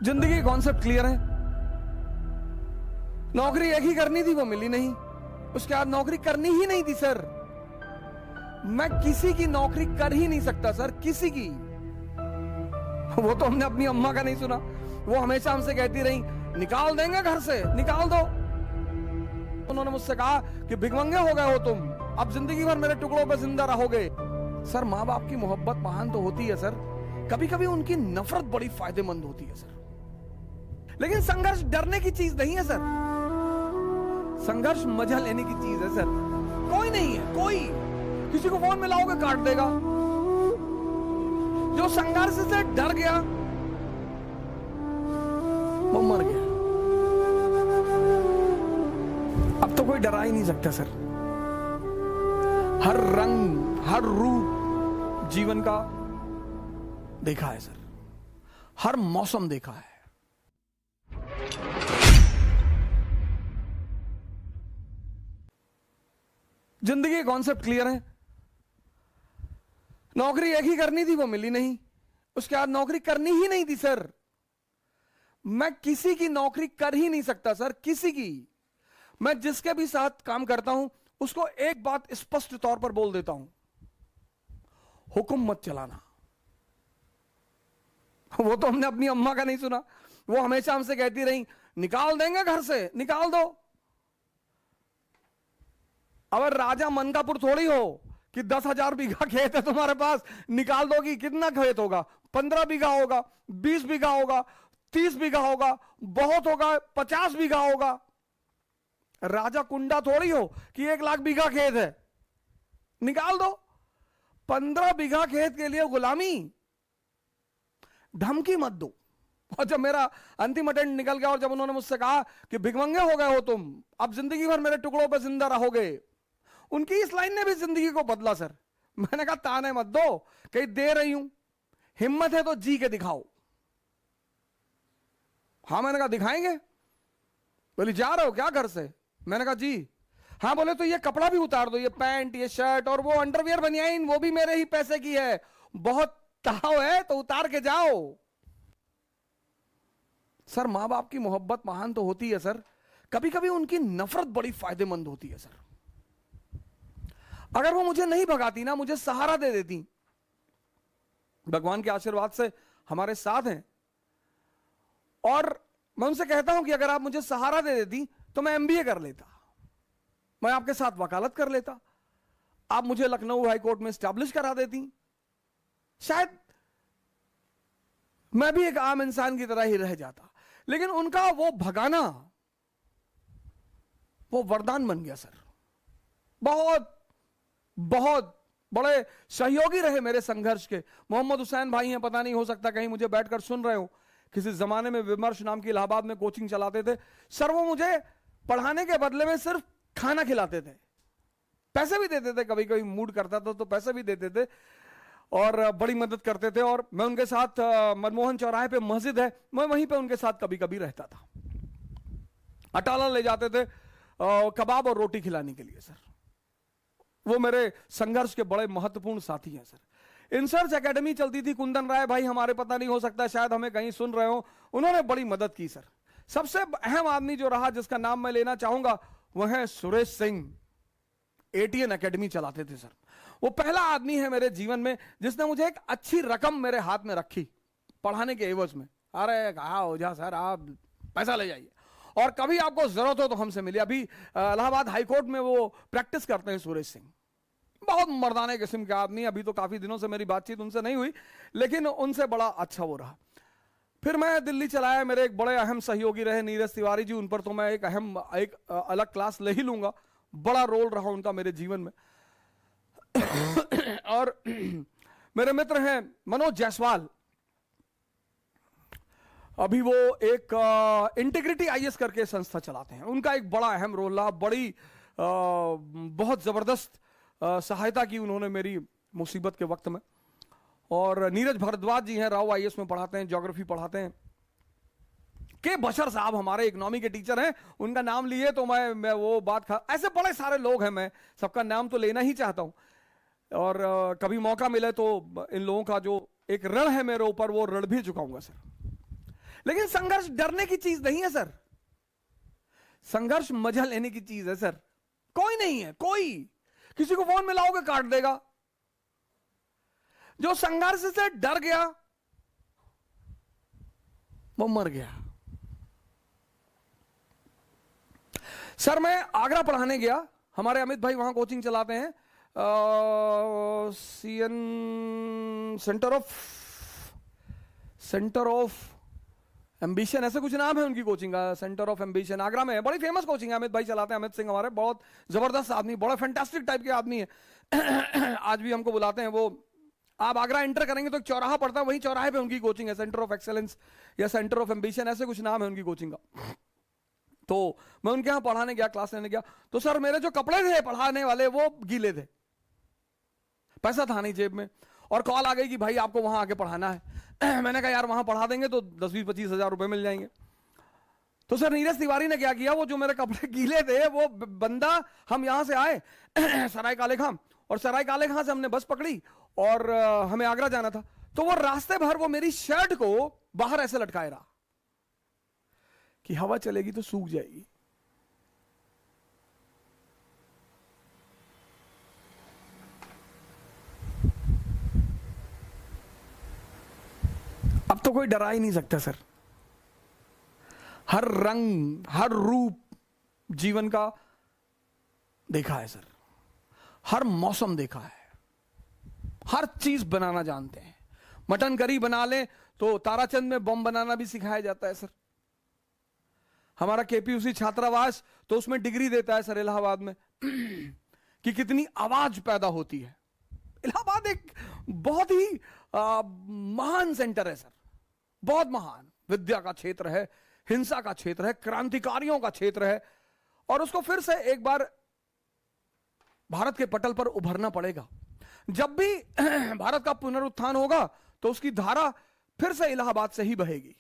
जिंदगी concept clear है। नौकरी एक ही करनी थी, वो मिली नहीं। उसके बाद नौकरी करनी ही नहीं थी सर। मैं किसी की नौकरी कर ही नहीं सकता सर, किसी की। वो तो हमने अपनी अम्मा का नहीं सुना। वो हमेशा हमसे कहती रही, निकाल देंगे घर से, निकाल दो। उन्होंने मुझसे कहा कि भिखमंगे हो गए हो तुम, अब जिंदगी भर मेरे टुकड़ों पे जिंदा रहोगे। सर माँ बाप की मोहब्बत महान तो होती है सर, कभी कभी उनकी नफरत बड़ी फायदेमंद होती है सर। लेकिन संघर्ष डरने की चीज नहीं है सर, संघर्ष मजा लेने की चीज है सर। कोई नहीं है, कोई किसी को फोन मिलाओगे काट देगा। जो संघर्ष से डर गया वो मर गया। अब तो कोई डरा ही नहीं सकता सर। हर रंग हर रूप जीवन का देखा है सर, हर मौसम देखा है। जिंदगी कॉन्सेप्ट क्लियर है। नौकरी एक ही करनी थी, वो मिली नहीं। उसके बाद नौकरी करनी ही नहीं थी सर। मैं किसी की नौकरी कर ही नहीं सकता सर, किसी की। मैं जिसके भी साथ काम करता हूं उसको एक बात स्पष्ट तौर पर बोल देता हूं, हुक्म मत चलाना। वो तो हमने अपनी अम्मा का नहीं सुना। वो हमेशा हमसे कहती रही, निकाल देंगे घर से, निकाल दो। अब राजा मनकापुर थोड़ी हो कि 10,000 बीघा खेत है तुम्हारे पास, निकाल दोगी। कितना खेत होगा? 15 बीघा होगा, 20 बीघा होगा, 30 बीघा होगा, बहुत होगा 50 बीघा होगा। राजा कुंडा थोड़ी हो कि 1 लाख बीघा खेत है, निकाल दो। 15 बीघा खेत के लिए गुलामी, धमकी मत दो। और जब मेरा अंतिम अटेंड निकल गया और जब उन्होंने मुझसे कहा कि भिखमंगे हो गए हो तुम, अब जिंदगी भर मेरे टुकड़ों पर जिंदा रहोगे, उनकी इस लाइन ने भी जिंदगी को बदला सर। मैंने कहा ताने मत दो, कहीं दे रही हूं, हिम्मत है तो जी के दिखाओ। हाँ, मैंने कहा दिखाएंगे। बोली जा रहे हो क्या घर से? मैंने कहा जी। हाँ, बोले तो ये कपड़ा भी उतार दो, ये पैंट, ये शर्ट और वो अंडरवियर बनियाइन, वो भी मेरे ही पैसे की है, बहुत ताव है तो उतार के जाओ। सर मां बाप की मोहब्बत महान तो होती है सर, कभी कभी उनकी नफरत बड़ी फायदेमंद होती है सर। अगर वो मुझे नहीं भगाती ना, मुझे सहारा दे देती, भगवान के आशीर्वाद से हमारे साथ हैं। और मैं उनसे कहता हूं कि अगर आप मुझे सहारा दे देती तो मैं एमबीए कर लेता, मैं आपके साथ वकालत कर लेता, आप मुझे लखनऊ हाई कोर्ट में स्टैब्लिश करा देती, शायद मैं भी एक आम इंसान की तरह ही रह जाता। लेकिन उनका वो भगाना, वो वरदान बन गया सर। बहुत बहुत बड़े सहयोगी रहे मेरे संघर्ष के। मोहम्मद हुसैन भाई हैं, पता नहीं हो सकता कहीं मुझे बैठकर सुन रहे हो। किसी जमाने में विमर्श नाम की इलाहाबाद में कोचिंग चलाते थे सर। वो मुझे पढ़ाने के बदले में सिर्फ खाना खिलाते थे, पैसे भी देते थे, कभी कभी मूड करता था तो पैसे भी देते थे और बड़ी मदद करते थे। और मैं उनके साथ मनमोहन चौराहे पे मस्जिद है, मैं वहीं पे उनके साथ कभी कभी रहता था। अटाला ले जाते थे कबाब और रोटी खिलाने के लिए सर। वो मेरे संघर्ष के बड़े महत्वपूर्ण साथी हैं सर। इंसर्च एकेडमी चलती थी, कुंदन राय भाई हमारे, पता नहीं हो सकता शायद हमें कहीं सुन रहे हो, उन्होंने बड़ी मदद की सर। सबसे अहम आदमी जो रहा, जिसका नाम मैं लेना चाहूंगा, वह है सुरेश सिंह। एटीएन एकेडमी चलाते थे सर। वो पहला आदमी है मेरे जीवन में जिसने मुझे एक अच्छी रकम मेरे हाथ में रखी पढ़ाने के एवज में। अरे कहा हो जा सर, आप पैसा ले जाइए और कभी आपको जरूरत हो तो हमसे मिलिए। अभी इलाहाबाद हाईकोर्ट में वो प्रैक्टिस करते हैं सुरेश सिंह। बहुत मर्दाने किस्म के आदमी। अभी तो काफी दिनों से मेरी बातचीत उनसे नहीं हुई, लेकिन उनसे बड़ा अच्छा वो रहा। फिर मैं दिल्ली चला आया, मेरे एक बड़े अहम सहयोगी रहे नीरज तिवारी जी। उन पर तो मैं एक अलग क्लास ले ही लूंगा, बड़ा रोल रहा उनका मेरे जीवन में। और मेरे मित्र हैं मनोज जायसवाल, अभी वो एक इंटीग्रिटी आईएएस करके संस्था चलाते हैं। उनका एक बड़ा अहम रोल रहा, बड़ी बहुत जबरदस्त सहायता की उन्होंने मेरी मुसीबत के वक्त में। और नीरज भारद्वाज जी हैं, राव आईएएस में पढ़ाते हैं, ज्योग्राफी पढ़ाते हैं। के बशर साहब हमारे इकोनॉमी के टीचर हैं, उनका नाम लिए तो मैं वो बात ऐसे बड़े सारे लोग हैं, मैं सबका नाम तो लेना ही चाहता हूं। और कभी मौका मिले तो इन लोगों का जो एक ऋण है मेरे ऊपर, वो ऋण भी चुकाऊंगा सर। लेकिन संघर्ष डरने की चीज नहीं है सर, संघर्ष मजा लेने की चीज है सर। कोई नहीं है, कोई किसी को फोन मिलाओगे काट देगा। जो संघर्ष से डर गया वो मर गया। सर मैं आगरा पढ़ाने गया, हमारे अमित भाई वहां कोचिंग चलाते हैं, सीएन सेंटर ऑफ एम्बिशन, ऐसे कुछ नाम है उनकी कोचिंग का, सेंटर ऑफ एम्बिशन आगरा में है, बड़ी फेमस कोचिंग है। अमित भाई चलाते हैं, अमित सिंह हमारे बहुत जबरदस्त आदमी, बड़ा फैंटास्टिक टाइप के आदमी है। आज भी हमको बुलाते हैं वो। आप आगरा एंटर करेंगे तो एक चौराहा पड़ता है, वही चौराहे पे उनकी कोचिंग है, सेंटर ऑफ एक्सेलेंस या सेंटर ऑफ एम्बिशन, ऐसे कुछ नाम है उनकी कोचिंग का। तो मैं उनके यहां पढ़ाने गया, क्लास लेने गया, तो सर मेरे जो कपड़े थे पढ़ाने वाले वो गीले थे, पैसा था नहीं जेब में, और कॉल आ गई कि भाई आपको वहां आके पढ़ाना है। मैंने कहा यार वहां पढ़ा देंगे तो 10-20-25 हजार रुपए मिल जाएंगे। तो सर नीरज तिवारी ने क्या किया, वो जो मेरे कपड़े गीले थे वो बंदा, हम यहां से आए सराय काले खां, और सराय काले खां से हमने बस पकड़ी और हमें आगरा जाना था। तो वो रास्ते भर वो मेरी शर्ट को बाहर ऐसे लटकाए रहा कि हवा चलेगी तो सूख जाएगी। अब तो कोई डरा ही नहीं सकता सर। हर रंग हर रूप जीवन का देखा है सर, हर मौसम देखा है, हर चीज बनाना जानते हैं। मटन करी बना ले तो ताराचंद में बम बनाना भी सिखाया जाता है सर। हमारा केपीयूसी छात्रावास तो उसमें डिग्री देता है सर इलाहाबाद में कि कितनी आवाज पैदा होती है। इलाहाबाद एक बहुत ही महान सेंटर है सर, बहुत महान, विद्या का क्षेत्र है, हिंसा का क्षेत्र है, क्रांतिकारियों का क्षेत्र है, और उसको फिर से एक बार भारत के पटल पर उभरना पड़ेगा। जब भी भारत का पुनरुत्थान होगा तो उसकी धारा फिर से इलाहाबाद से ही बहेगी।